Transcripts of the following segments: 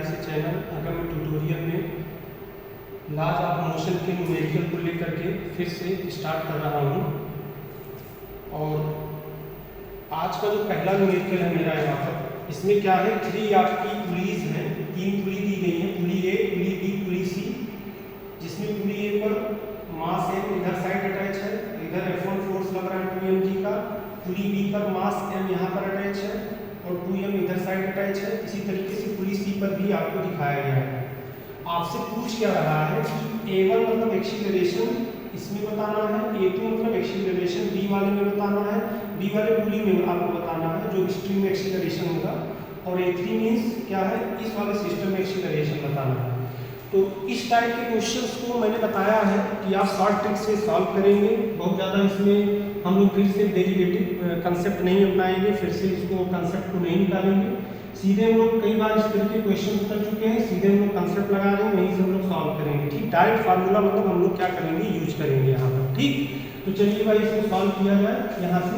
से चैनल आगामी ट्यूटोरियल में लॉज ऑफ मोशन के न्यूमेरिकल को लेकर के फिर से स्टार्ट कर रहा हूँ। और आज का जो पहला न्यूमेरिकल है मेरा यहाँ पर, इसमें क्या है, 3 आपकी पुलीज हैं, 3 पुली दी गई है, पुली ए, पुली बी, पुली सी, जिसमें पुली ए पर मास m इधर साइड अटैच है, इधर F1 फोर्स लग रहा है 2mg का, पुली बी पर मास m यहाँ पर अटैच है और 2m इधर साइड अटैच है। इसी तरीके से पुली सी पर भी आपको दिखाया गया है। आपसे पूछ क्या रहा है कि A1 मतलब एक्सीलरेशन इसमें बताना है, A2 मतलब एक्सीलरेशन B वाले में बताना है, B वाले पुली में आपको बताना है जो स्ट्रिंग में एक्सीलरेशन होगा, और A3 मीन्स क्या है, इस वाले सिस्टम में एक्सीलरेशन बताना है। तो इस टाइप के क्वेश्चंस को मैंने बताया है कि आप शॉर्ट ट्रिक से सॉल्व करेंगे। बहुत ज़्यादा इसमें हम लोग फिर से डेरिवेटिव कंसेप्ट नहीं अपनाएंगे, फिर से इसको कंसेप्ट को नहीं निकालेंगे, सीधे हम लोग कई बार इस तरह के क्वेश्चन कर चुके हैं, सीधे हम लोग कंसेप्ट लगा रहे हैं, वहीं से हम लोग सॉल्व करेंगे। ठीक, डायरेक्ट फार्मूला मतलब हम लोग क्या करेंगे, यूज करेंगे यहाँ पर। ठीक, तो चलिए भाई इसको सॉल्व किया जाए। यहाँ से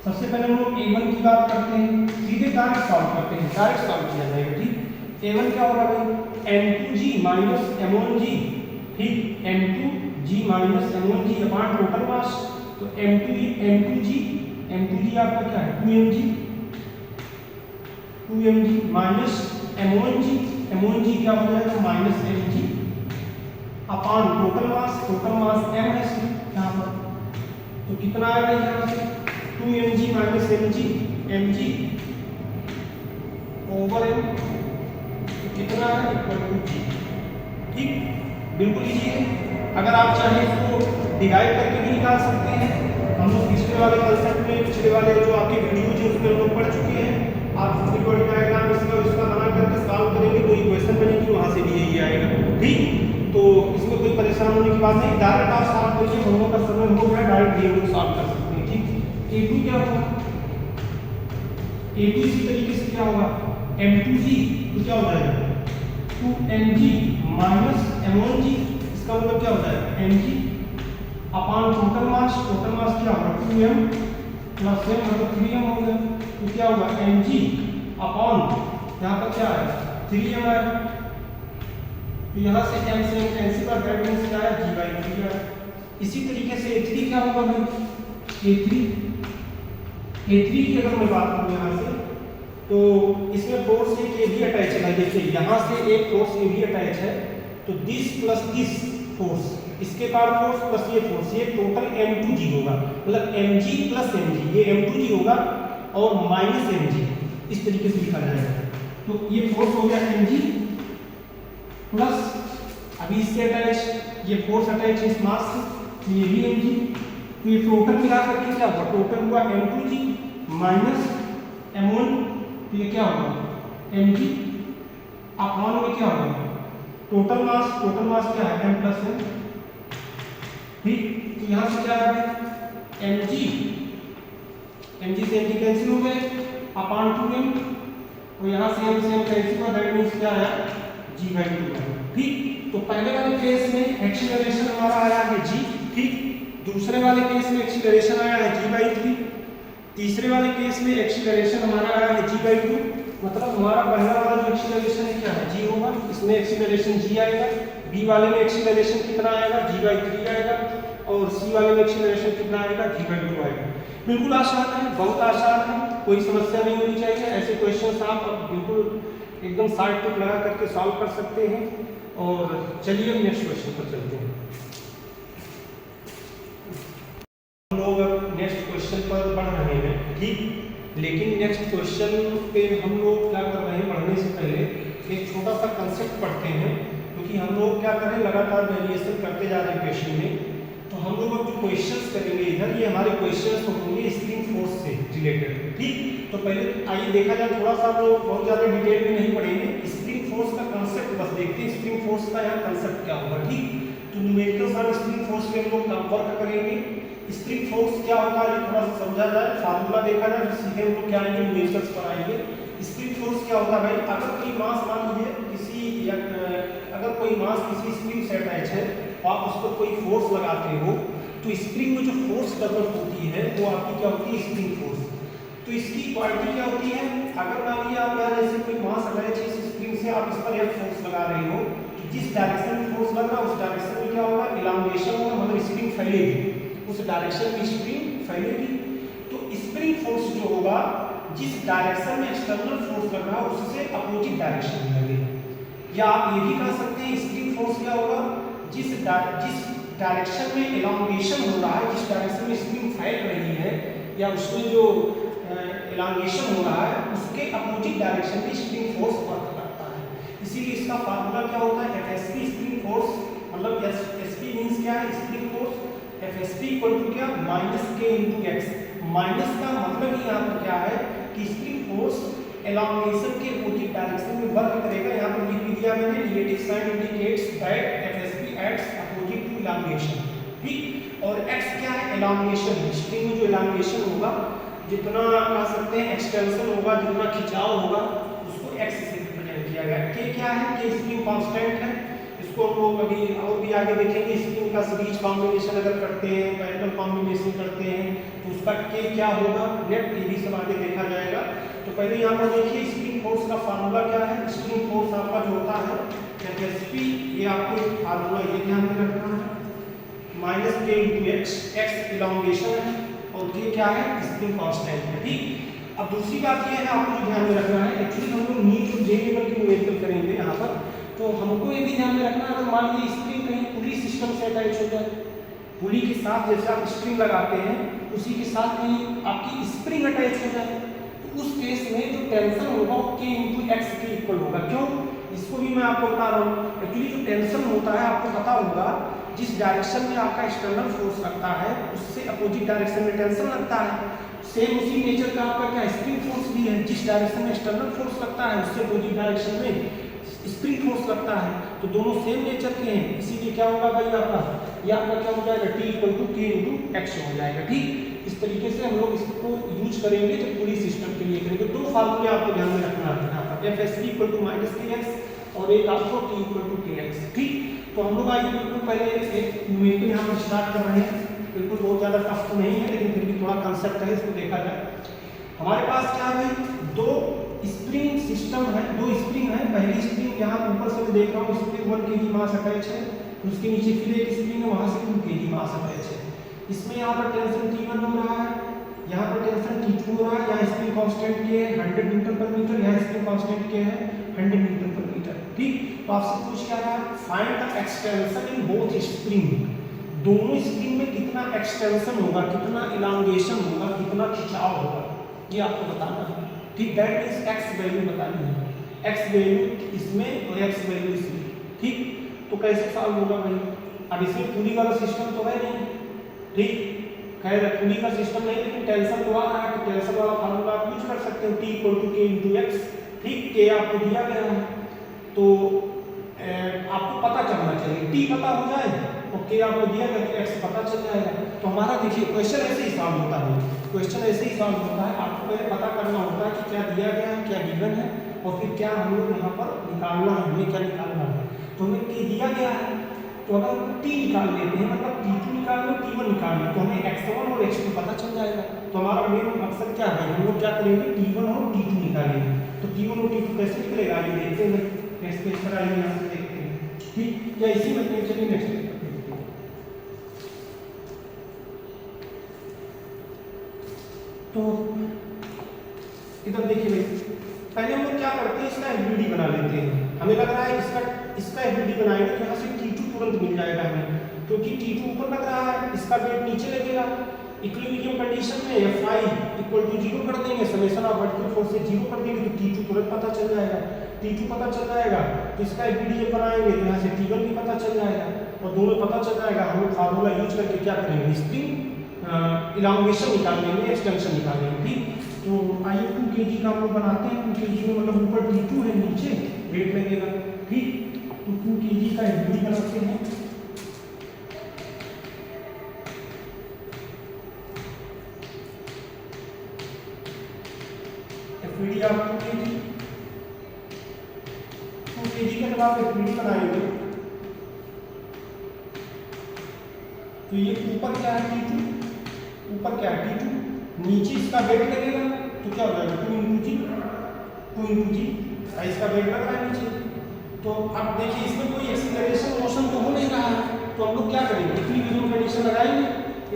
सबसे पहले हम लोग A1 की बात करते हैं, सीधे डायरेक्ट सॉल्व करते हैं, डायरेक्ट सॉल्व किया जाएगा। ठीक, A1 क्या होगा भाई, m2g माइनस m1g, ठीक, m2g minus m1g upon total mass. तो m2g आपका क्या है, 2mg माइनस m1g क्या हो जाएगा, minus mg upon total mass m है यहाँ पर, तो कितना आएगा यहाँ से, 2mg minus mg over m, कितना है, इक्वल टू g। ठीक, बिल्कुल इजी है। अगर आप चाहें इसको डिवाइड करके भी निकाल सकते हैं। हम लोग पिछले वाले कंसेप्ट में, पिछले वाले जो आपके वीडियो जो उसमें हम लोग पढ़ चुके हैं। आप पीरियोडिक डायग्राम इसका बना करके सॉल्व करेंगे तो इक्वेशन बनेगी, वहां से भी यही आएगा। ठीक, तो इसमें कोई परेशान होने की बात नहीं, डायरेक्ट आप सॉल्व करिए, दोनों का समय हो गया, डायरेक्ट ये लोग सॉल्व कर सकते हैं। ठीक, A2 क्या होगा, A2 इसी तरीके से क्या होगा, m2g, तो क्या हो जाएगा 2mg माइनस m1g, इसका मतलब क्या हो जाएगा mg अपॉन टोटल मास क्या होगा 2m प्लस m मतलब 3m हो गया, तो क्या होगा mg अपॉन यहाँ पर क्या है 3m है, तो यहाँ से m से m कैंसिल कर, दैट मींस क्या है g/3 है। इसी तरीके से A3 क्या होगा भाई, A3 की अगर मैं बात करूँ यहाँ से, तो इसमें फोर्स एक ये भी अटैच है। देखिए यहाँ से एक फोर्स ये भी अटैच है, तो दिस प्लस दिस फोर्स, इसके बाद फोर्स प्लस ये फोर्स, ये टोटल m2g होगा, मतलब mg प्लस mg, ये m2g होगा और माइनस mg, इस तरीके से लिखा जाएगा। तो ये फोर्स हो गया mg प्लस अभी इससे अटैच ये फोर्स अटैच है इस मास से, तो ये भी mg, तो ये टोटल मिला करके क्या हुआ, टोटल हुआ m2g माइनस m1, तो ये क्या होगा mg अपॉन में क्या होगा टोटल मास क्या है m प्लस m। ठीक, तो यहाँ से क्या है mg से mg कैंसिल हो गए अपॉन 2m, और यहाँ से m कैंसिल हुआ, दैट मींस क्या है g/2। ठीक, तो पहले वाले केस में एक्सीलरेशन हमारा आया है g, ठीक, दूसरे वाले केस में एक्सीलरेशन आया है g/3, तीसरे वाले केस में एक्सीलरेशन हमारा आया है g/2, मतलब हमारा पहला वाला जो एक्सीलरेशन है क्या है g होगा, इसमें एक्सीलरेशन g आएगा, b वाले में एक्सीलरेशन कितना आएगा g/3 आएगा, और c वाले में एक्सीलरेशन कितना आएगा g/2 आएगा। बिल्कुल आसान है, बहुत आसान है, कोई समस्या नहीं होनी चाहिए। ऐसे क्वेश्चंस आप बिल्कुल एकदम शॉर्ट ट्रिक लगा करके सॉल्व कर सकते हैं। और चलिए नेक्स्ट क्वेश्चन पर चलते हैं। हम लोग अब नेक्स्ट क्वेश्चन पर बढ़ रहे हैं। ठीक, लेकिन नेक्स्ट क्वेश्चन पे हम लोग क्या कर रहे हैं, बढ़ने से पहले एक छोटा सा कंसेप्ट पढ़ते हैं, क्योंकि हम लोग क्या करें, लगातार वेरिएशन करते जा रहे हैं क्वेश्चन में। तो हम लोग अब जो क्वेश्चंस करेंगे इधर, ये हमारे क्वेश्चंस होंगे स्प्रिंग फोर्स से रिलेटेड। ठीक, तो पहले आइए देखा जाए, थोड़ा सा हम लोग बहुत ज़्यादा डिटेल में नहीं पढ़ेंगे, स्प्रिंग फोर्स का कंसेप्ट बस देखते हैं, स्प्रिंग फोर्स का यहाँ कंसेप्ट क्या होगा। ठीक, तो न्यूमेरिकल्स और स्प्रिंग फोर्स पे हम लोग वर्क करेंगे। स्प्रिंग फोर्स क्या होता है ये थोड़ा सा समझा जाए, फार्मूला देखा जाए, फिर सीधे हम लोग क्या आएंगे, न्यूमेरिकल्स पर आएंगे। स्प्रिंग फोर्स क्या होता है भाई, अगर कोई मास मान लीजिए अगर कोई मास किसी स्प्रिंग से अटैच है, आप उस पर कोई फोर्स लगाते हो, तो स्प्रिंग में जो फोर्स डेवलप होती है वो आपकी क्या होती है, स्प्रिंग फोर्स। तो इसकी क्वालिटी क्या होती है, अगर मान लीजिए आप आप इस पर F फोर्स लगा रहे हो कि जिस डायरेक्शन में फोर्स लग रहा है उस डायरेक्शन में क्या होगा, इलांगेशन होगा, मतलब स्प्रिंग फैलेगी, उस डायरेक्शन में स्प्रिंग फैलेगी। तो स्प्रिंग फोर्स जो होगा जिस डायरेक्शन में एक्सटर्नल फोर्स लग रहा है उससे अपोजिट डायरेक्शन में लगेगा। या आप ये भी कह सकते हैं स्प्रिंग फोर्स क्या होगा, जिस डायरेक्शन में इलांगेशन हो रहा है, जिस डायरेक्शन में स्प्रिंग फैल रही है या उसमें जो इलांगेशन हो रहा है उसके अपोजिट डायरेक्शन में स्प्रिंग फोर्स वर्क करता है। इसीलिए इसका फार्मूला क्या होता है, एफएसपी स्प्रिंग फोर्स, मतलब एसपी मींस क्या है, spring force, FSP equal to क्या, minus K into X. Minus का मतलब ही यहाँ पर क्या है कि स्प्रिंग फोर्स एलांगेशन के अपोजिट डायरेक्शन में वर्क करेगा। यहाँ पर लिख दिया मैंने, negative sign indicates that FSP acts opposite to elongation, ठीक। और एक्स क्या है, एलांगेशन। स्प्रिंग में जो एलांगेशन होगा, जितना कह सकते हैं एक्सटेंशन होगा, जितना खिंचाव होगा, उसको एक्स से रिप्रेजेंट किया गया। के क्या है, के स्प्रिंग कांस्टेंट है, इसको हम लोग अभी और भी आगे देखेंगे। स्प्रिंग का सीरीज कॉम्बिनेशन अगर करते हैं, पैरेलल कॉम्बिनेशन करते हैं तो उसका के क्या होगा, नेट, ये भी सब आगे देखा जाएगा। तो पहले यहाँ पर देखिए स्प्रिंग फोर्स का फार्मूला क्या है। स्प्रिंग फोर्स आपका जो होता है एफएसपी, ये आपको फार्मूला ये ध्यान में रखना है, minus K into x, x elongation है और के क्या है, स्प्रिंग कांस्टेंट है, ठीक। अब दूसरी बात ये है आपको जो ध्यान में रखना है, एक्चुअली हम लोग नीड और जे लेवल की न्यूमेरिकल करेंगे यहाँ पर, तो हमको ये भी ध्यान में रखना है अगर मान लीजिए स्प्रिंग कहीं पुली सिस्टम से अटैच हो जाए, पुली के साथ जैसे आप स्प्रिंग लगाते हैं उसी के साथ कहीं आपकी स्प्रिंग अटैच हो जाए, तो उस केस में जो टेंशन होगा वो के इंटू एक्स के इक्वल होगा। क्यों, इसको भी मैं आपको बता रहा हूँ। एक्चुअली जो टेंशन होता है आपको पता होगा, जिस डायरेक्शन में आपका एक्सटर्नल फोर्स लगता है उससे अपोजिट डायरेक्शन में टेंशन लगता है। सेम उसी नेचर का आपका क्या स्प्रिंग फोर्स भी है, जिस डायरेक्शन में एक्सटर्नल फोर्स लगता है उससे अपोजिट डायरेक्शन में स्प्रिंग फोर्स लगता है, तो दोनों सेम नेचर के हैं। इसीलिए क्या होगा भाई आपका, ये आपका क्या हो जाएगा, T equal to K into x हो जाएगा, ठीक। इस तरीके से हम लोग इसको यूज करेंगे जब पूरी सिस्टम के लिए करेंगे। दो फार्मूले आपको ध्यान में रखना है यहाँ पर, F S P equal to minus K X और एक आपको T equal to K X, ठीक। तो हम लोग आइए बिल्कुल पहले एक न्यूमेरिकल यहाँ पर स्टार्ट कर रहे हैं। बिल्कुल बहुत ज़्यादा टफ तो नहीं है, लेकिन फिर भी थोड़ा कंसेप्ट है, इसको देखा जाए। हमारे पास क्या है, दो स्प्रिंग सिस्टम है, दो स्प्रिंग है। पहली स्प्रिंग यहाँ ऊपर से मैं देख रहा हूँ, स्प्रिंग 1 kg मास अटैच है, उसके नीचे फिर एक स्प्रिंग है, वहाँ से 2 kg मास अटैच है। इसमें यहाँ पर टेंशन T1 हो रहा है, यहाँ पर टेंशन T2 हो रहा है, यहाँ स्प्रिंग कांस्टेंट के है 100 न्यूटन पर मीटर, यहाँ स्प्रिंग कांस्टेंट के है 100 न्यूटन पर मीटर, ठीक। तो आपसे पूछ क्या है, find the extension in both spring. दोनों स्प्रिंग में कितना एक्सटेंशन होगा, कितना इलांगेशन होगा, कितना खिंचाव होगा, ये आपको बताना है, ठीक। दैट मींस एक्स वैल्यू बतानी है, एक्स वैल्यू इसमें और एक्स वैल्यू इसमें, ठीक। तो कैसे सॉल्व होगा भाई, अब इसमें पुली वाला सिस्टम तो है नहीं, ठीक। खैर पुली का सिस्टम नहीं, लेकिन टेंशन तो आ रहा है, तो टेंशन वाला फार्मूला आप यूज कर सकते हो, T equal to K into X, ठीक। के आपको दिया गया है, तो आपको पता चलना चाहिए, टी पता हो जाए और के आपको दिया गया तो एक्स पता चल जाएगा। तो हमारा देखिए क्वेश्चन ऐसे ही सॉल्व होता है, क्वेश्चन ऐसे ही सॉल्व होता है। आपको पहले पता करना होता है कि क्या दिया गया है, क्या गिवन है, और फिर क्या हम लोग यहाँ पर निकालना है, हमें क्या निकालना है। तो हमें के दिया गया है, तो अगर हम टी निकाल लेते हैं, मतलब T2 निकाल लो, T1 निकाल लो, तो हमें x1 और x2 पता चल जाएगा। तो हमारा मेन मकसद क्या है, हम लोग क्या करेंगे, T1 और T2 निकालेंगे। तो T1 और T2 कैसे निकलेगा, ये देखते हैं। नेक्स्ट पेज पर आइए, यहाँ से देखते हैं, ठीक। या इसी में चलिए नेक्स्ट पेज पर देखते हैं। तो इधर देखिए भाई, पहले हम लोग क्या करते हैं, इसका एफबीडी बना लेते हैं। हमें लग रहा है इसका एफबीडी बनाएंगे तो यहाँ से T2 तुरंत मिल जाएगा हमें, क्योंकि T2 ऊपर लग रहा है, इसका वेट नीचे लगेगा। इक्विलिब्रियम कंडीशन में Fi इक्वल टू 0 कर देंगे, समेशन ऑफ वर्टिकल फोर्स से 0 कर देंगे, तो T2 तुरंत पता चल जाएगा। T2 पता चल जाएगा तो इसका एफबीडी जब बनाएंगे तो यहाँ से T1 भी पता चल जाएगा, और दोनों पता चल जाएगा। हम लोग फार्मूला यूज करके क्या करेंगे, स्प्रिंग इलांगेशन निकाल लेंगे, एक्सटेंशन निकाल लेंगे, ठीक। तो आइए 2 kg का हम लोग बनाते हैं। 2 kg में मतलब ऊपर T2 है, नीचे वेट लगेगा, ठीक। तो 2 kg का एफबीडी बनाते हैं। एफबीडी आप 2 kg का जब आप एफबीडी बनाएंगे तो ये ऊपर क्या है, T2, ऊपर क्या है, T2, नीचे इसका वेट लगेगा, तो क्या हो जाएगा 2 इंटू जी, इसका वेट लग रहा है नीचे, तो अब देखिए इसमें कोई एक्सीलरेशन मोशन तो हो नहीं रहा है, तो हम लोग क्या करेंगे, इक्विलिब्रियम कंडीशन लगाएंगे।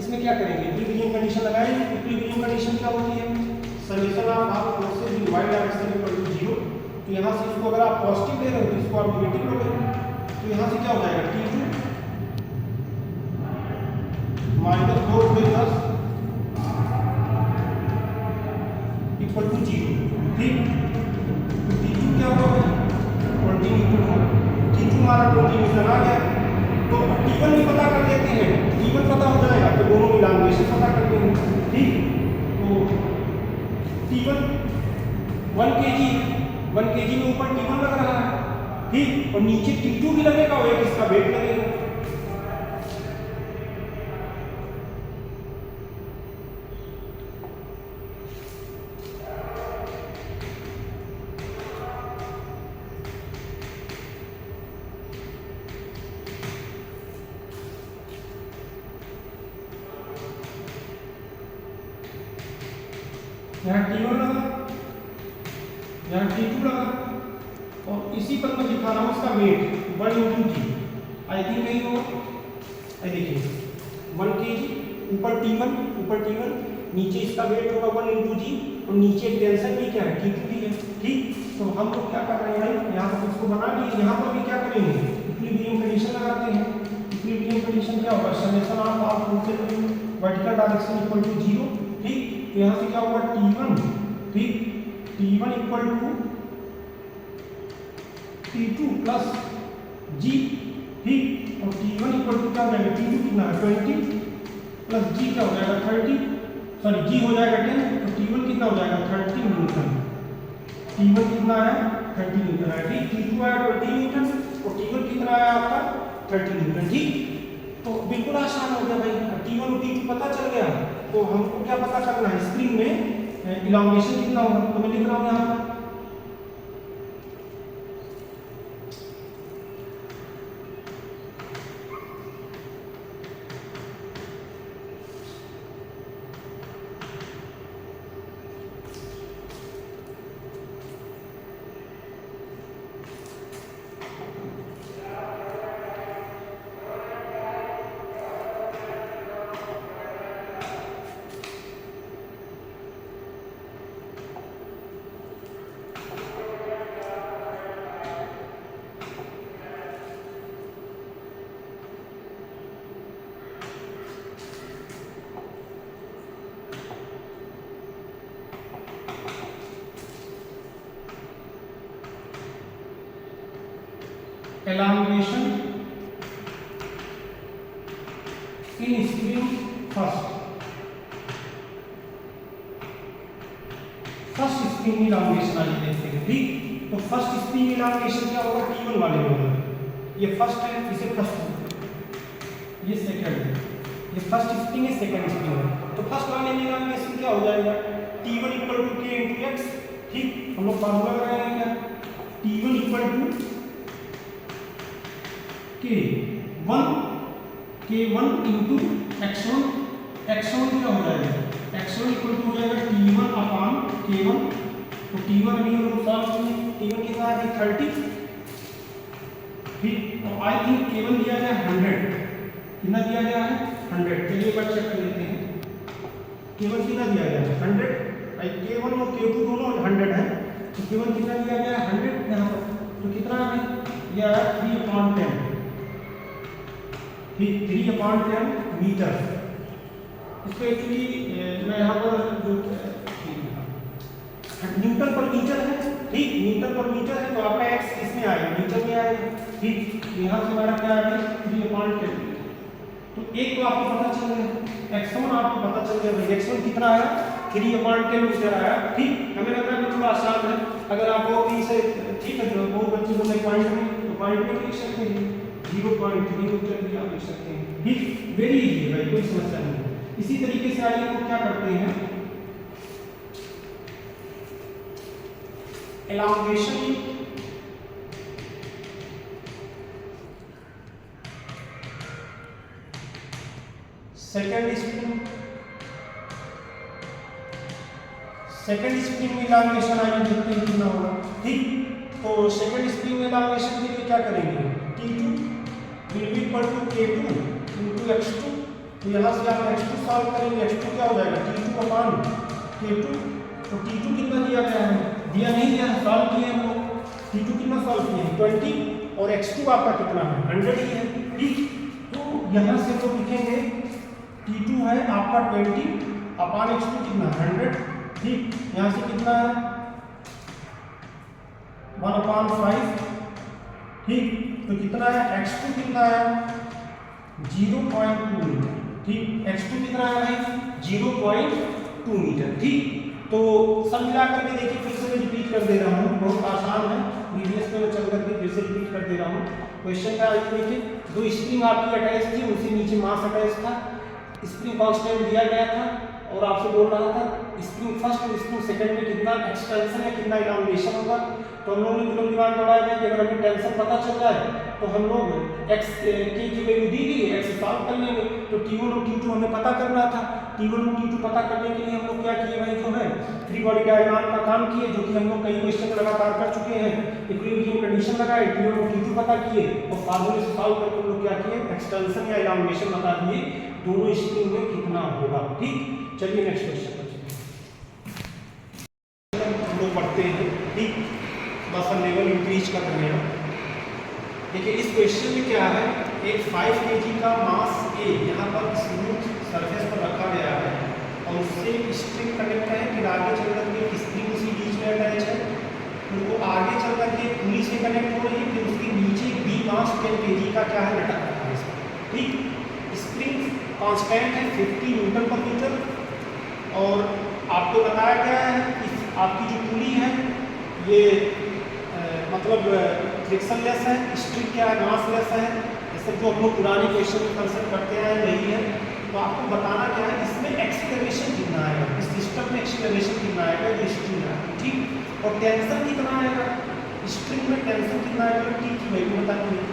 इसमें क्या करेंगे, इक्विलिब्रियम कंडीशन लगाएंगे। इक्विलिब्रियम कंडीशन क्या होती है, summation of half forces in Y direction equal to 0। तो यहाँ से इसको अगर आप पॉजिटिव ले रहे हो तो इसको आप नेगेटिव लोगे, तो यहाँ से क्या हो जाएगा T2 माइनस 2/10 इक्वल टू 0। ठीक, तो T2 क्या होगा 20 न्यूटन। T2 हमारा 20 न्यूटन आ गया। तो T1 भी पता कर लेते हैं, T1 पता हो जाएगा तो दोनों मिलान से पता कर लेंगे। ठीक, तो T1 1 kg में ऊपर T1 लग रहा है, ठीक, और नीचे T2 भी लगेगा और एक इसका वेट लगेगा। यहाँ T1 लगा, यहाँ T2 लगा, और इसी पर मैं दिखा रहा हूँ इसका वेट 1 × G। आई थिंक नहीं होगा, आई देखिए 1 kg ऊपर T1 नीचे इसका वेट होगा 1 × G, और नीचे टेंशन भी क्या है T2 भी है। ठीक, तो हम लोग क्या कर रहे हैं, यहाँ पर इसको बना लिए, यहाँ पर भी क्या करेंगे, इक्विलिब्रियम कंडीशन लगाते हैं। इक्विलिब्रियम कंडीशन क्या होगा, summation of half forces vertical direction equal to 0। ठीक, तो यहाँ से क्या होगा T1, ठीक, T1 equal to T2 plus G। ठीक, और T1 इक्वल टू क्या हो जाएगा, T2 कितना है 20 प्लस G क्या हो जाएगा 30, सॉरी G हो जाएगा 10, तो T1 कितना हो जाएगा 30 न्यूटन। T1 कितना है 30 न्यूटन है। ठीक, T2 आया 20 न्यूटन और T1 कितना आया आपका 30 न्यूटन। ठीक, तो बिल्कुल आसान हो गया भाई, T1 और T2 पता चल गया। तो हमको क्या पता करना है, स्प्रिंग में इलांगेशन कितना होगा, तो मैं लिख रहा हूँ यहाँ पर elongation in spring first spring elongation आइए देखते हैं। ठीक, तो फर्स्ट स्प्रिंग इलांगेशन क्या होगा, T1 वाले में होगा। ये फर्स्ट है, इसे फर्स्ट, ये सेकंड है, ये फर्स्ट स्प्रिंग है, सेकंड स्प्रिंग है। तो फर्स्ट वाले में इलांगेशन क्या हो जाएगा, T1 equal to K × X। ठीक, हम लोग फार्मूला लगाएंगे क्या, T1 equal to K1 into X1। X1 क्या हो जाएगा, X1 इक्वल टू हो जाएगा T1 अपान K1। तो T1 अभी हम लोग सॉल्व किए, T1 कितना है 30। ठीक, और आई थिंक K1 दिया गया 100, कितना दिया गया है 100। चलिए एक बार चेक कर लेते हैं, K1 कितना दिया गया है 100, भाई K1 और K2 दोनों 100 है, तो K1 कितना दिया गया है 100 यहाँ पर, तो कितना है यह 3/10। ठीक, 3/10 मीटर। इसको एक्चुअली मैं यहाँ पर जो न्यूटन पर मीटर है। ठीक, न्यूटन पर मीटर है, तो आपका एक्स किसमें आएगा, मीटर में आएगा। ठीक, यहाँ से हमारा क्या आएगा 3/10। तो एक तो आपको पता चल गया, x1 आपको पता चल गया, भाई x1 कितना आया 3/10 मीटर आया। ठीक, हमें लग रहा है थोड़ा आसान है, अगर आप बहुत ही से ठीक है, तो बहुत बच्चे को पॉइंट में लिख सकते हैं, 0.3 मीटर भी आप लिख सकते हैं। ठीक, वेरी इजी है भाई, कोई समस्या नहीं है। इसी तरीके से आइए वो क्या करते हैं, elongation सेकंड स्प्रिंग में elongation आइए देखते हैं कितना होगा। ठीक, तो सेकंड स्प्रिंग में elongation के लिए क्या करेंगे, T2 will be equal to K2 into x2। तो यहाँ से आप x2 सॉल्व करेंगे, x2 क्या हो जाएगा T2 अपॉन K2। तो T2 कितना दिया गया है, दिया नहीं दिया, सॉल्व किए हम लोग। T2 कितना सॉल्व किए हैं 20 और x2 आपका कितना है 100 ही है। ठीक, तो यहाँ से तो लिखेंगे T2 है आपका 20 अपॉन x2 कितना 100। ठीक, यहाँ से कितना है 1/5। ठीक, तो कितना है x2 कितना है 0.2 मीटर। ठीक, x2 कितना है भाई 0.2 मीटर। ठीक, तो सब मिला करके देखिए, फिर से मैं रिपीट कर दे रहा हूँ, बहुत आसान है, प्रीवियस में चल करके फिर से रिपीट कर दे रहा हूँ। क्वेश्चन का आज देखिए, दो स्प्रिंग आपकी अटैच थी, उनसे नीचे मास अटैच था, स्प्रिंग कांस्टेंट दिया गया था और आपसे बोल रहा था स्प्रिंग फर्स्ट और स्प्रिंग सेकंड में कितना एक्सटेंशन है, कितना इलांगेशन होगा। तो हम लोगों ने तुरंत दिमाग दौड़ाया है कि अगर हमें टेंशन पता चल जाए तो हम लोग x की वैल्यू दी गई है, x सॉल्व कर लेंगे। तो T1 और T2 हमें पता करना था। T1 और T2 पता करने के लिए हम लोग क्या किए भाई, जो है फ्री बॉडी डायग्राम का काम किए, जो कि हम लोग कई क्वेश्चन लगातार कर चुके हैं। इक्विलिब्रियम कंडीशन लगाए, T1 और T2 पता किए और फार्मूले से सॉल्व करके हम लोग क्या किए, एक्सटेंशन या इलांगेशन बता दिए दोनों स्प्रिंग में कितना होगा। ठीक, चलिए नेक्स्ट क्वेश्चन पर हम लोग पढ़ते हैं। ठीक, बस हम लेवल इंक्रीज कर रहे हैं। देखिए इस क्वेश्चन में क्या है, एक 5 kg का मास A यहाँ पर स्मूथ सरफेस पर रखा गया है और उससे स्प्रिंग कनेक्ट है, फिर आगे चल करके स्प्रिंग उसी बीच में अटैच है, उनको आगे चल करके पुली से कनेक्ट हो रही है, फिर उसके नीचे B मास 10 kg का क्या है लटक रहा है इसमें। ठीक, स्प्रिंग कांस्टेंट है 50 न्यूटन पर मीटर और आपको बताया गया है कि आपकी जो पुली है ये मतलब फ्रिक्शनलेस है, स्प्रिंग क्या है मासलेस है। जैसे जो हम लोग पुराने क्वेश्चन में कंसेप्ट करते आए वही है। तो आपको बताना क्या है, इसमें एक्सीलरेशन कितना आएगा, इस सिस्टम में एक्सीलरेशन कितना आएगा जो स्प्रिंग है। ठीक, और टेंशन कितना आएगा, स्प्रिंग में टेंशन कितना आएगा टी की वैल्यू बतानी है।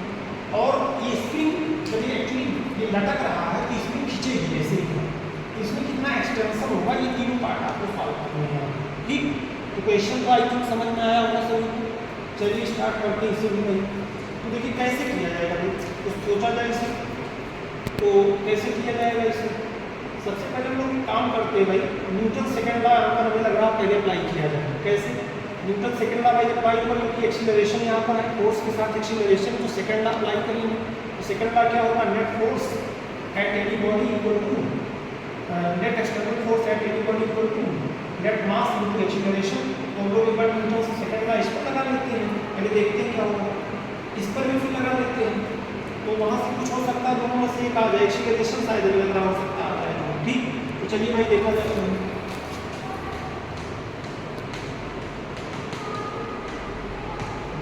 और ये स्प्रिंग जब ये एक्चुअली ये लटक रहा है तो स्प्रिंग खींचेगी ऐसे ही, तो इसमें कितना एक्सटेंशन होगा, ये तीनों पार्ट आपको सॉल्व करने हैं। ठीक, तो क्वेश्चन तो आई थिंक समझ में आया होगा सभी। चलिए स्टार्ट करते हैं इसे भी नहीं। तो देखिए कैसे किया जाएगा, तो सोचा जाए इसे, तो कैसे किया जाएगा इसे। सबसे पहले हम लोग काम करते हैं भाई, न्यूटन सेकंड लॉ यहाँ पर हमें लग रहा है पहले अप्लाई किया जाए। कैसे, न्यूटन सेकंड लॉ भाई अप्लाई करेंगे कि एक्सीलरेशन यहाँ पर है, फोर्स के साथ एक्सीलरेशन, तो सेकंड लॉ अप्लाई करेंगे। तो सेकंड लॉ क्या होगा, net force at any body equal to net external force at any body equal to net mass into acceleration. तो हम लोग एक बार न्यूटन से सेकंड लॉ इस पर लगा लेते हैं, पहले देखते हैं क्या होगा, इस पर भी फिर लगा लेते हैं। तो वहाँ से कुछ हो सकता है, दोनों में से एक आ जाए, एक्सीलरेशन शायद लग रहा हो सकता है। ठीक, तो चलिए भाई देखा जाए।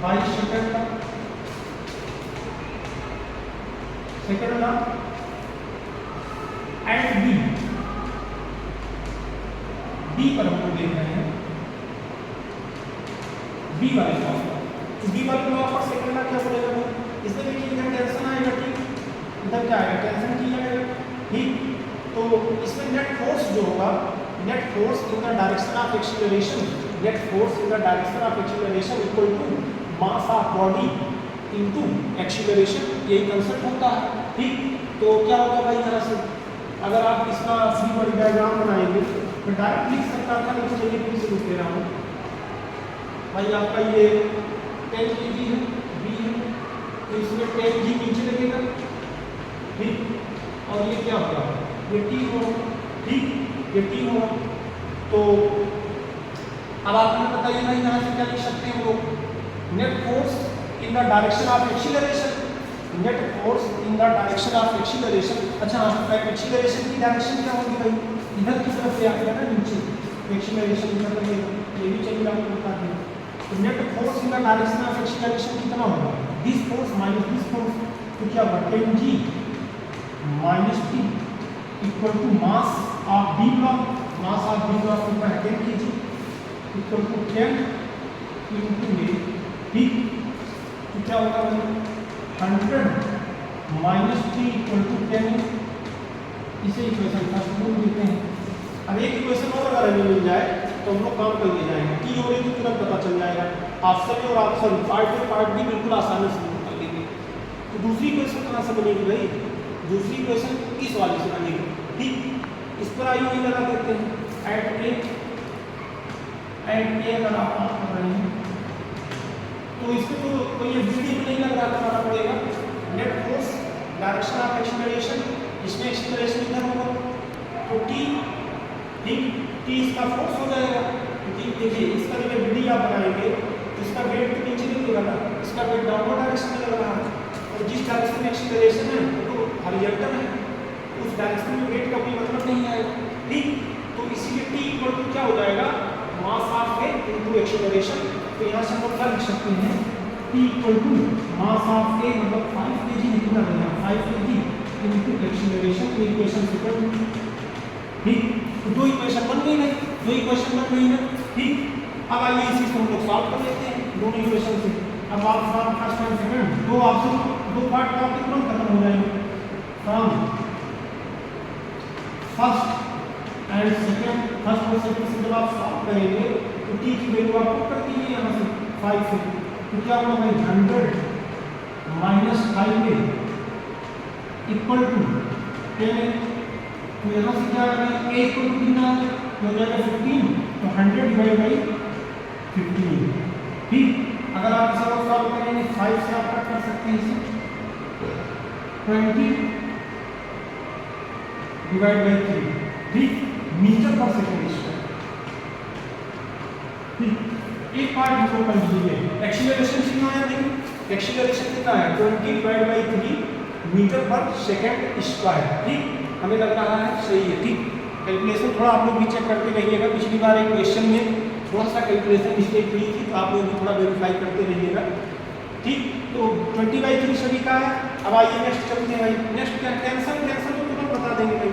भाई सेकंड लॉ एट बी पर हम लोग देख रहे हैं, बी वाले लॉ। तो बी वाले लॉ पर सेकंड लॉ क्या बोलेगा, इसमें देखिए इधर टेंशन आएगा। ठीक, इधर क्या आएगा, टेंशन की आएगा। ठीक, तो इसमें नेट फोर्स जो होगा, net force in the direction of acceleration, net force in the direction of acceleration equal to mass of body into acceleration, यही कंसेप्ट होता है। ठीक, तो क्या होगा भाई, यहाँ से अगर आप इसका फ्री बॉडी डायग्राम बनाएंगे तो डायरेक्ट लिख सकता था, लेकिन चलिए फिर से लिख दे रहा हूँ भाई। आपका ये 10 kg है, बी है, तो इसमें 10 g नीचे लगेगा। ठीक, और ये क्या होगा, ये टी होगा। ठीक, ये टी होगा। तो अब आप हमें बताइए भाई, यहाँ से क्या लिख सकते हैं हम लोग, net force in the direction of acceleration, net force in the direction of acceleration. अच्छा, एक्सीलरेशन की डायरेक्शन क्या होगी भाई, इधर की तरफ से आएगा ना नीचे, एक्सीलरेशन इधर लगेगा, ये भी चलिए आपको बता दें। तो net force in the direction of acceleration कितना होगा, this force minus this force, तो क्या होगा 10g minus T equal to mass of B block, mass of B block कितना है 10 kg equal to 10 into A. ठीक, तो क्या होगा 100 माइनस टी इक्वल टू 10, इसे इक्वेशन फर्स्ट बोल देते हैं। अब एक इक्वेशन और अगर हमें मिल जाए तो हम लोग काम कर ले जाएंगे, टी हो रही तो तुरंत पता चल जाएगा। ऑप्शन और ऑप्शन पार्ट भी बिल्कुल आसानी से तो दूसरी इक्वेशन कहाँ से बनेगी भाई? दूसरी इक्वेशन इस वाले से बनेगी। ठीक, इस पर आई हुई लगा देते हैं एट ए अगर आप बात कर रहे हैं तो इसमें तो कोई एफजीडी नहीं लग रहा, करना पड़ेगा। Net force direction of acceleration, इसमें एक्सीलरेशन इधर होगा तो टी, ठीक, टी इसका फोर्स हो जाएगा। देखिए इसका जब एफजीडी आप बनाएंगे तो इसका वेट तो नीचे नहीं होगा ना, इसका वेट डाउनवर्ड डायरेक्शन में लग रहा है और जिस डायरेक्शन में एक्सीलरेशन है वो तो हॉरिजॉन्टल है, उस डायरेक्शन में वेट का कोई मतलब नहीं आएगा। ठीक, तो इसीलिए टी इक्वल टू क्या हो जाएगा? Mass of A into acceleration. तो यहाँ से हम लोग क्या लिख सकते हैं? T equal to mass of A मतलब 5 kg लिखना है, 5 kg into acceleration. Equation second. ठीक, तो दो इक्वेशन बन गई है, दो इक्वेशन बन गई है। ठीक, अब आइए इसी को हम लोग सॉल्व कर लेते हैं दोनों इक्वेशन से। अब आप फर्स्ट एंड सेकंड दो ऑप्शन, दो पार्ट का आपके तुरंत खत्म हो जाएंगे। From first and second, first और सेकंड से जब आप सॉल्व करेंगे तो टी की वैल्यू आप पुट कर दीजिए यहाँ से 5 से, तो क्या होगा भाई 100 माइनस 5 इक्वल टू 10। तो यहाँ से क्या आ गया? ए इक्वल टू कितना है? तो हो जाएगा 15, तो 100 डिवाइड बाई 15। ठीक, अगर आप इसे और सॉल्व करेंगे 5 से आप कट कर सकते हैं इसे 20 डिवाइड बाई 3। ठीक, मीटर पर सेकंड स्क्वायर। ठीक, एक पार्ट इसको कर लीजिए। एक्सीलरेशन कितना है? नहीं, एक्सीलरेशन कितना है? 20 डिवाइड बाई 3 मीटर पर सेकंड स्क्वायर। ठीक, हमें लग रहा है सही है। ठीक, कैलकुलेशन थोड़ा आप लोग भी चेक करते रहिएगा। पिछली बार एक क्वेश्चन में थोड़ा सा कैलकुलेशन मिस्टेक हुई थी, तो आप लोग भी थोड़ा वेरीफाई करते रहिएगा। ठीक, तो 20/3 सभी का है। अब आइए नेक्स्ट चलते हैं भाई। नेक्स्ट क्या? टेंशन। टेंशन तो तुरंत बता देंगे भाई।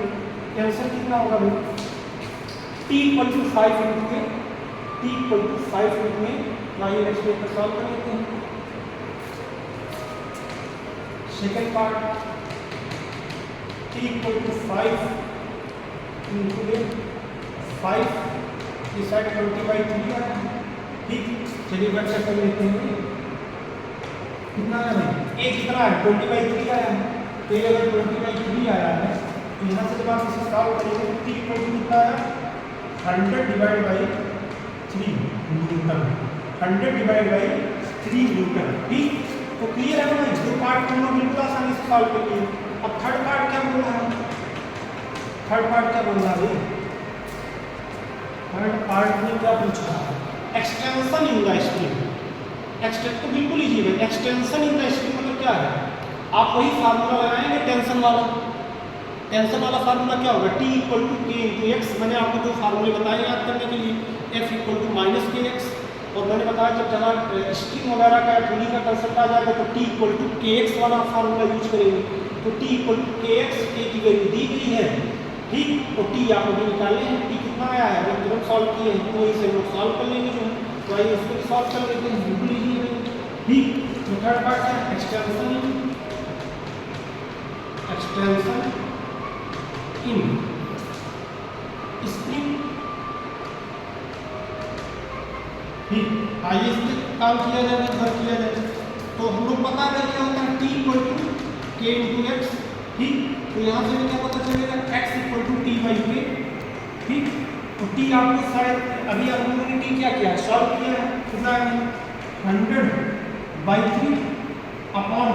टेंशन कितना होगा भाई? टी इक्वल टू 5 यूनिट में, टी इक्वल टू 5 यूनिट में। आइए नेक्स्ट पेपर सॉल्व कर लेते हैं। Second part T equal to 5 into 5 इस साइड 20/3 आया है। ठीक, चलिए बैठ चेक कर लेते हैं कितना है भाई? ए कितना है? 20/3 आया है। तो ये अगर 20/3 आया है तो यहाँ से जब आप इसे सॉल्व करेंगे तो टी इक्वल टू कितना आया? 100 divide by 3 Newton. 100 divide by 3 Newton. ठीक, तो क्लियर है ना? दो पार्ट को हम लोग बिल्कुल आसानी से सॉल्व कर लिए। अब थर्ड पार्ट क्या बोल रहा है? थर्ड पार्ट क्या बोल रहा है? थर्ड पार्ट में क्या पूछा है? Extension in the string. Extension तो बिल्कुल इजी है। एक्सटेंशन इन द स्ट्रिंग मतलब क्या है? आप वही फार्मूला लगाएंगे टेंशन वाला। टेंशन वाला फार्मूला क्या होगा? T equal to K into x. मैंने आपको दो फार्मूले बताए याद करने के लिए, F equal to minus K X, और मैंने बताया जब जहाँ स्ट्रिंग वगैरह का दूरी का कंसेप्ट आ जाएगा तो T equal to K x वाला फार्मूला यूज करेंगे। तो T equal to K x, के की वैल्यू दी गई है। ठीक, तो टी आप अभी निकाले हैं। टी कितना आया है? अगर तुरंत सॉल्व किए हैं तो इसे हम लोग सॉल्व कर लेंगे जो है। तो आइए इसको भी सॉल्व कर लेते हैं, बिल्कुल इजी है। ठीक, तो थर्ड पार्ट है एक्सटेंशन इन स्ट्रिंग। ठीक, आइए इस पर काम किया जाए, हल किया जाए। तो हम लोग पता है क्या होता है? T equal to K into X. ठीक, तो यहाँ से क्या पता चलेगा? X equal to T by K. ठीक, तो टी आपको शायद अभी आप लोगों ने टी क्या किया? सॉल्व किया है। कितना है? 100/3 अपॉन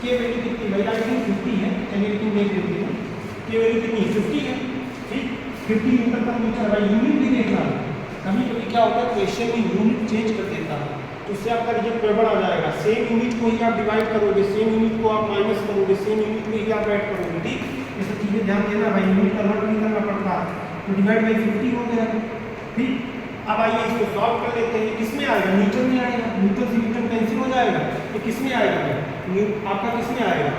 के वैल्यू कितनी भाई? आई थिंक 50 है। चलिए लेकिन देख लेते हैं के वैल्यू कितनी? 50 है। ठीक, 50 मीटर पर मीटर भाई। यूनिट भी देखना है। कभी कभी क्या होता है क्वेश्चन में यूनिट चेंज कर देता है, तो उससे आपका रिजल्ट गड़बड़ आ जाएगा। सेम यूनिट को ही आप डिवाइड करोगे, सेम यूनिट को आप माइनस करोगे, सेम यूनिट को ही आप ऐड करोगे। ठीक, ये सब चीज़ें ध्यान देना भाई। यूनिट कन्वर्ट नहीं करना पड़ता। तो डिवाइड बाई 50 हो गया। ठीक, अब आइए इसको सॉल्व कर लेते हैं। किस में आएगा? मीटर में आएगा। मीटर से मीटर कैंसिल हो जाएगा। ये किस में आएगा? आपका किस में आएगा?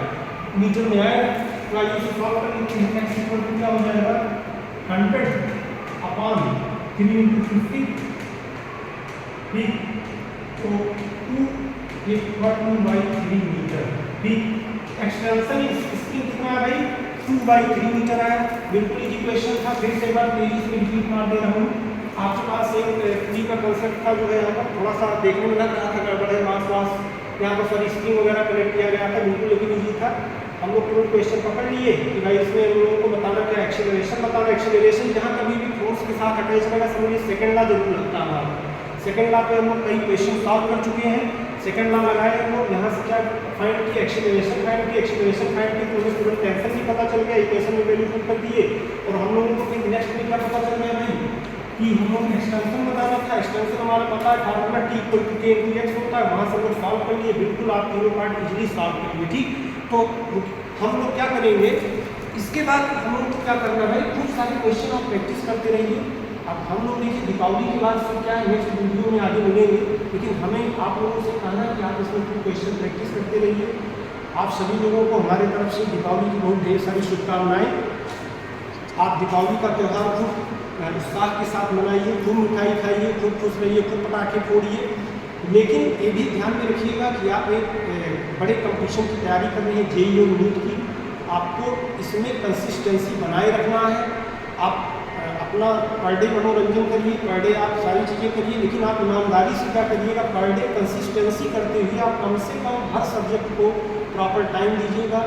मीटर में आएगा। तो आइए इसे सॉल्व कर लेते हैं। एक्स इक्वल टू क्या हो जाएगा? 100 अपॉन 3 इंटू 50। ठीक, तो 2/3 मीटर। ठीक, एक्सटेंशन इसकी कितना है भाई? 2/3 मीटर आया। बिल्कुल इजी क्वेश्चन था। फिर से एक बार तेजी से रिपीट मार दे रहा हूँ। आपके पास एक ट्री का कंसेप्ट था जो है यहाँ पर थोड़ा सा देखने में लग रहा था गड़बड़ है, मास यहाँ पर सॉरी स्प्रिंग वगैरह कनेक्ट किया गया था, बिल्कुल लेकिन ईजी था। हम लोग तुरंत क्वेश्चन पकड़ लिए कि भाई इसमें हम लोगों को बताना क्या, एक्सीलरेशन बताना। एक्सीलरेशन जहाँ कभी भी फोर्स के साथ अटैच रहेगा समझिए सेकंड लॉ जरूर लगता है हमारा। सेकंड लॉ पे हम लोग कई क्वेश्चन सॉल्व कर चुके हैं। सेकंड लॉ लगाए हम लोग, यहाँ से क्या फाइंड की, एक्सीलरेशन फाइंड की। एक्सीलरेशन फाइंड की तो हमें तुरंत टेंशन भी पता चल गया, इक्वेशन में वैल्यू पुट कर दिए। और हम लोगों को फिर नेक्स्ट में क्या पता चल गया भाई कि हम लोग एक्सटेंशन बताना था। एक्सटेंशन हमारा पता है formula T equal to K into X होता है, वहाँ से हम लोग सॉल्व कर लिए। बिल्कुल आप तीनों पार्ट इजीली सॉल्व कर लिए, ठीक। तो हम लोग क्या करेंगे, इसके बाद हम लोग को क्या करना है, खूब सारे क्वेश्चन आप प्रैक्टिस करते रहिए। अब हम लोग देखिए दीपावली के बाद फिर क्या है, नेक्स्ट वीडियो में आगे मिलेंगे, लेकिन हमें आप लोगों से कहना है कि आप इसमें खूब क्वेश्चन प्रैक्टिस करते रहिए। आप सभी लोगों को हमारे तरफ से दीपावली की बहुत ढेर सारी शुभकामनाएँ। आप दीपावली का त्यौहार खूब उत्साह के साथ मनाइए, खूब मिठाई खाइए, खूब खुश रहिए, खूब पटाखे फोड़िए। लेकिन ये भी ध्यान में रखिएगा कि आप एक बड़े कंपटीशन की तैयारी कर रहे हैं, जेईई और नीट की। आपको इसमें कंसिस्टेंसी बनाए रखना है। आप अपना पर डे मनोरंजन करिए, पर डे आप सारी चीज़ें करिए, लेकिन आप ईमानदारी से क्या करिएगा, पर डे कंसिस्टेंसी करते हुए आप कम से कम हर सब्जेक्ट को प्रॉपर टाइम दीजिएगा,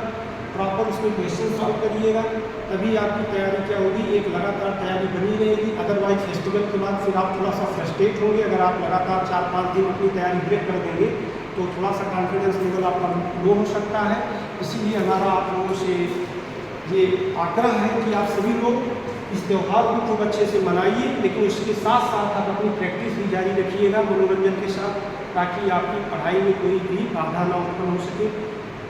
प्रॉपर उसमें क्वेश्चन सॉल्व करिएगा। तभी आपकी तैयारी क्या होगी, एक लगातार तैयारी बनी रहेगी। अदरवाइज फेस्टिवल के बाद फिर आप थोड़ा सा फ्रस्ट्रेट होंगे। अगर आप लगातार 4-5 दिन अपनी तैयारी ब्रेक कर देंगे तो थोड़ा सा कॉन्फिडेंस लेवल आपका लो हो सकता है। इसीलिए हमारा आप लोगों से ये आग्रह है कि आप सभी लोग इस त्यौहार को खूब अच्छे से मनाइए, लेकिन इसके साथ साथ आप अपनी प्रैक्टिस भी जारी रखिएगा मनोरंजन के साथ, ताकि आपकी पढ़ाई में कोई भी बाधा ना उत्पन्न हो सके।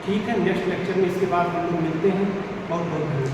ठीक है, नेक्स्ट लेक्चर में इसके बाद हम लोग मिलते हैं। बहुत बहुत धन्यवाद।